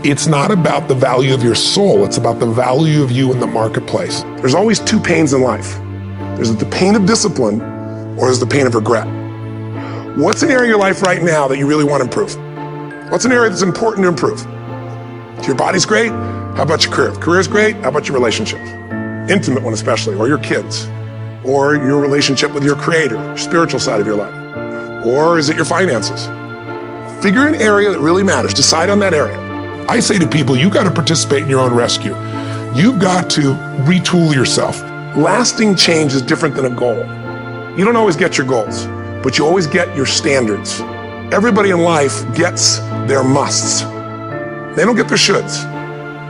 It's not about the value of your soul, it's about the value of you in the marketplace. There's always two pains in life. There's the pain of discipline, or there's the pain of regret. What's an area of your life right now that you really want to improve? What's an area that's important to improve? If your body's great, how about your career? If career's great, how about your relationships? Intimate one especially, or your kids, or your relationship with your creator, your spiritual side of your life. Or is it your finances? Figure an area that really matters, decide on that area. I say to people, you got to participate in your own rescue. You've got to retool yourself. Lasting change is different than a goal. You don't always get your goals, but you always get your standards. Everybody in life gets their musts. They don't get their shoulds.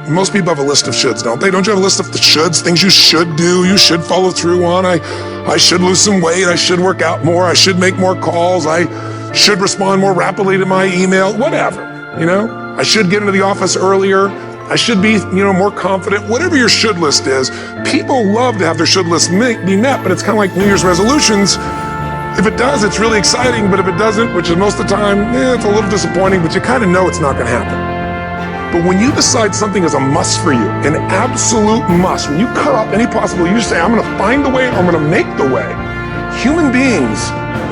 Most people have a list of shoulds, don't they? Don't you have a list of the shoulds, things you should do, you should follow through on? I should lose some weight, I should work out more, I should make more calls, I should respond more rapidly to my email, whatever, you know? I should get into the office earlier, I should be, more confident, whatever your should list is. People love to have their should list be met, but it's kind of like New Year's resolutions. If it does, it's really exciting, but if it doesn't, which is most of the time, it's a little disappointing, but you kind of know it's not gonna happen. But when you decide something is a must for you, an absolute must, when you cut off any possibility, you say, I'm gonna find the way, I'm gonna make the way. Human beings,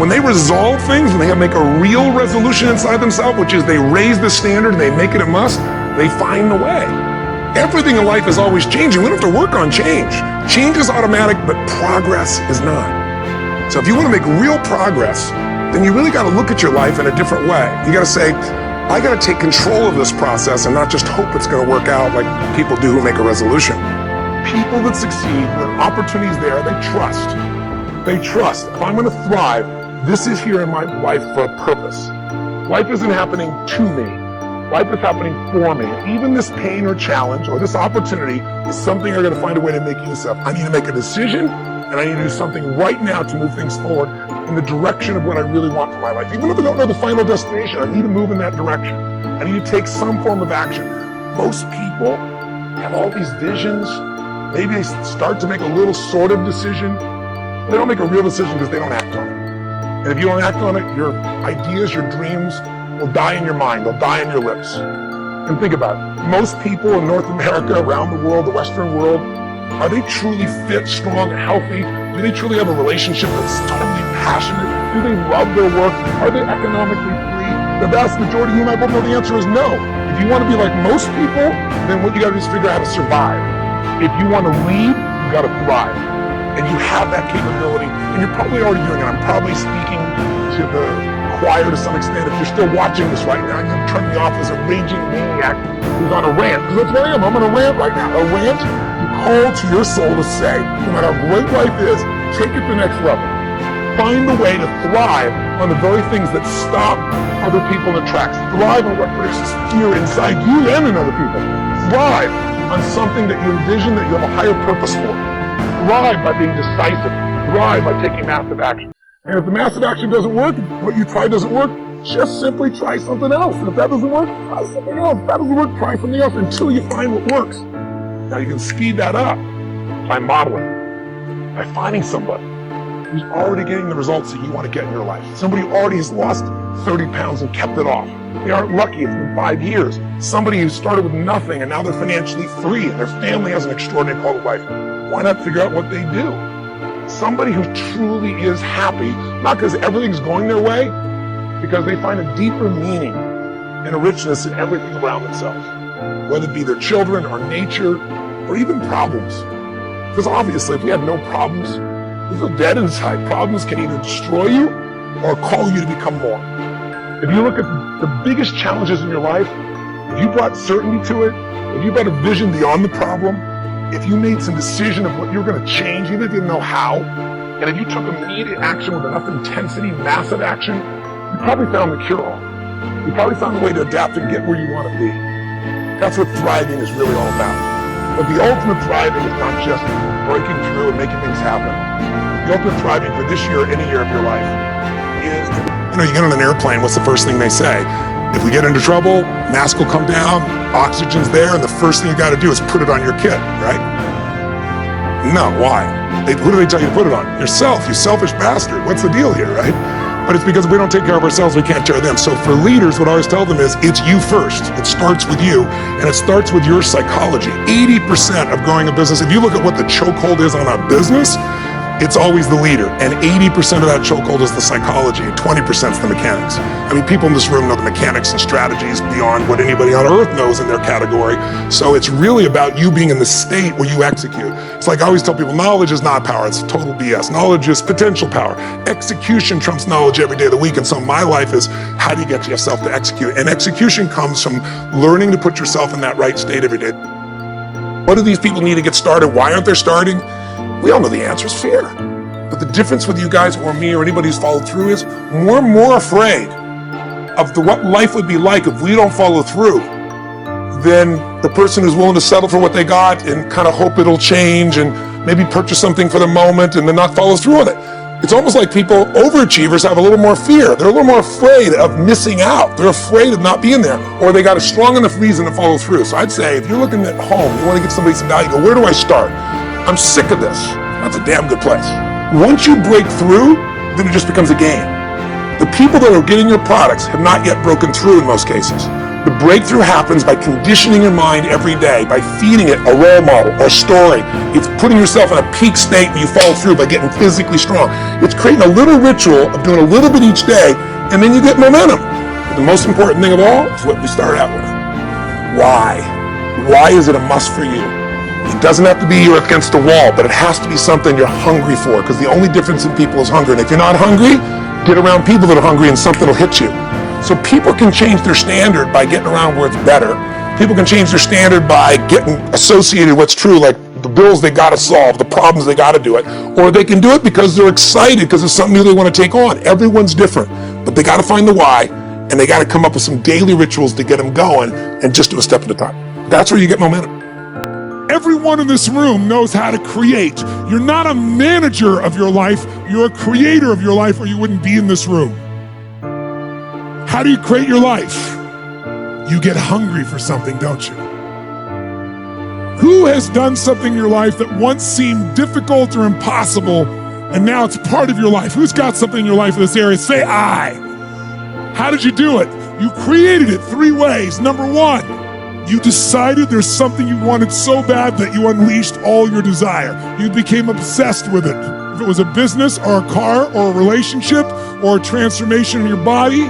when they resolve things, when they make a real resolution inside themselves, which is they raise the standard and they make it a must, they find the way. Everything in life is always changing. We don't have to work on change. Change is automatic, but progress is not. So if you want to make real progress, then you really got to look at your life in a different way. You got to say, I got to take control of this process and not just hope it's going to work out like people do who make a resolution. People that succeed, when opportunity's there, they trust. They trust. If I'm going to thrive, this is here in my life for a purpose. Life isn't happening to me. Life is happening for me. Even this pain or challenge or this opportunity is something I'm going to find a way to make use of. I need to make a decision, and I need to do something right now to move things forward in the direction of what I really want for my life. Even if I don't know the final destination, I need to move in that direction. I need to take some form of action. Most people have all these visions. Maybe they start to make a little sort of decision. They don't make a real decision because they don't act on it. And if you don't act on it, your ideas, your dreams will die in your mind. They'll die on your lips. And think about it. Most people in North America, around the world, the Western world, are they truly fit, strong, and healthy? Do they truly have a relationship that's totally passionate? Do they love their work? Are they economically free? The vast majority, you and I both know the answer is no. If you want to be like most people, then what you got to do is figure out how to survive. If you want to lead, you got to thrive. And you have that capability, and you're probably already doing it. I'm probably speaking to the choir to some extent. If you're still watching this right now, you're turning me off as a raging maniac who's on a rant, because that's what I am. I'm on a rant right now. A rant, you call to your soul to say, no matter how great life is, take it to the next level. Find the way to thrive on the very things that stop other people in their tracks. Thrive on what produces fear inside you and in other people. Thrive on something that you envision that you have a higher purpose for. Thrive by being decisive. Thrive by taking massive action. And if the massive action doesn't work, what you try doesn't work, just simply try something else. And if that doesn't work, try something else. If that doesn't work, try something else until you find what works. Now you can speed that up by modeling, by finding somebody who's already getting the results that you want to get in your life. Somebody who already has lost 30 pounds and kept it off. They aren't lucky, it's been 5 years. Somebody who started with nothing and now they're financially free and their family has an extraordinary quality of life. Why not figure out what they do? Somebody who truly is happy, not because everything's going their way, because they find a deeper meaning and a richness in everything around themselves, whether it be their children or nature or even problems. Because obviously, if you have no problems, you feel dead inside. Problems can either destroy you or call you to become more. If you look at the biggest challenges in your life, if you brought certainty to it, if you brought a vision beyond the problem, if you made some decision of what you're going to change, even if you didn't know how, and if you took immediate action with enough intensity, massive action, you probably found the cure-all. You probably found a way to adapt and get where you want to be. That's what thriving is really all about. But the ultimate thriving is not just breaking through and making things happen. The ultimate thriving for this year or any year of your life is, you get on an airplane, what's the first thing they say? If we get into trouble, mask will come down, oxygen's there, and the first thing you got to do is put it on your kit, right? No, why? Who do they tell you to put it on? Yourself, you selfish bastard. What's the deal here, right? but it's because if we don't take care of ourselves, we can't care of them. So for leaders, what I always tell them is, it's you first. It starts with you, and it starts with your psychology. 80% of growing a business, if you look at what the chokehold is on a business, it's always the leader, and 80% of that chokehold is the psychology, and 20% is the mechanics. I mean, people in this room know the mechanics and strategies beyond what anybody on earth knows in their category. So it's really about you being in the state where you execute. It's like I always tell people, knowledge is not power, it's total BS. Knowledge is potential power. Execution trumps knowledge every day of the week, and so my life is, how do you get yourself to execute? And execution comes from learning to put yourself in that right state every day. What do these people need to get started? Why aren't they starting? We all know the answer is fear. But the difference with you guys or me or anybody who's followed through is we're more afraid of what life would be like if we don't follow through than the person who's willing to settle for what they got and kind of hope it'll change and maybe purchase something for the moment and then not follow through on it. It's almost like people, overachievers, have a little more fear. They're a little more afraid of missing out. They're afraid of not being there, or they got a strong enough reason to follow through. So I'd say, if you're looking at home, you want to get somebody some value, go, where do I start? I'm sick of this. That's a damn good place. Once you break through, then it just becomes a game. The people that are getting your products have not yet broken through in most cases. The breakthrough happens by conditioning your mind every day, by feeding it a role model or a story. It's putting yourself in a peak state where you follow through by getting physically strong. It's creating a little ritual of doing a little bit each day, and then you get momentum. But the most important thing of all is what we started out with. Why? Why is it a must for you? It doesn't have to be you're against the wall, but it has to be something you're hungry for, because the only difference in people is hunger. And if you're not hungry, get around people that are hungry and something will hit you. So people can change their standard by getting around where it's better. People can change their standard by getting associated with what's true, like the bills they got to solve, the problems they got to do it. Or they can do it because they're excited, because it's something new they want to take on. Everyone's different, but they got to find the why, and they got to come up with some daily rituals to get them going, and just do a step at a time. That's where you get momentum. Everyone in this room knows how to create. You're not a manager of your life, you're a creator of your life, or you wouldn't be in this room. How do you create your life? You get hungry for something, don't you? Who has done something in your life that once seemed difficult or impossible, and now it's part of your life? Who's got something in your life in this area? Say I. How did you do it? You created it 3 ways. Number 1, you decided there's something you wanted so bad that you unleashed all your desire. You became obsessed with it. If it was a business or a car or a relationship or a transformation in your body,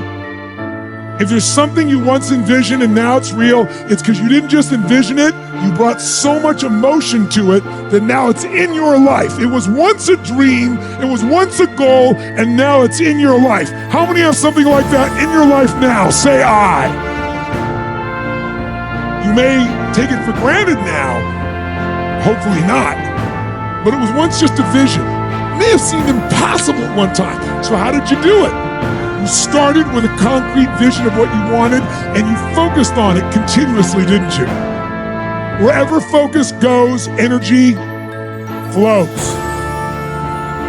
if there's something you once envisioned and now it's real, it's because you didn't just envision it, you brought so much emotion to it that now it's in your life. It was once a dream, it was once a goal, and now it's in your life. How many have something like that in your life now? Say I. You may take it for granted now, hopefully not, but it was once just a vision. It may have seemed impossible at one time. So how did you do it? You started with a concrete vision of what you wanted, and you focused on it continuously, didn't you? Wherever focus goes, energy flows.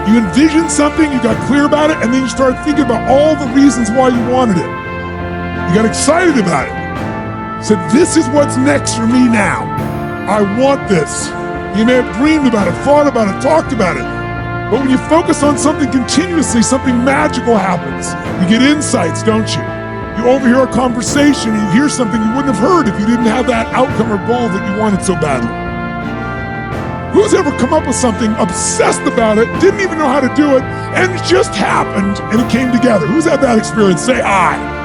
You envisioned something, you got clear about it, and then you started thinking about all the reasons why you wanted it. You got excited about it. Said, this is what's next for me now. I want this. You may have dreamed about it, thought about it, talked about it. But when you focus on something continuously, something magical happens. You get insights, don't you? You overhear a conversation and you hear something you wouldn't have heard if you didn't have that outcome or goal that you wanted so badly. Who's ever come up with something, obsessed about it, didn't even know how to do it, and it just happened and it came together? Who's had that experience? Say I.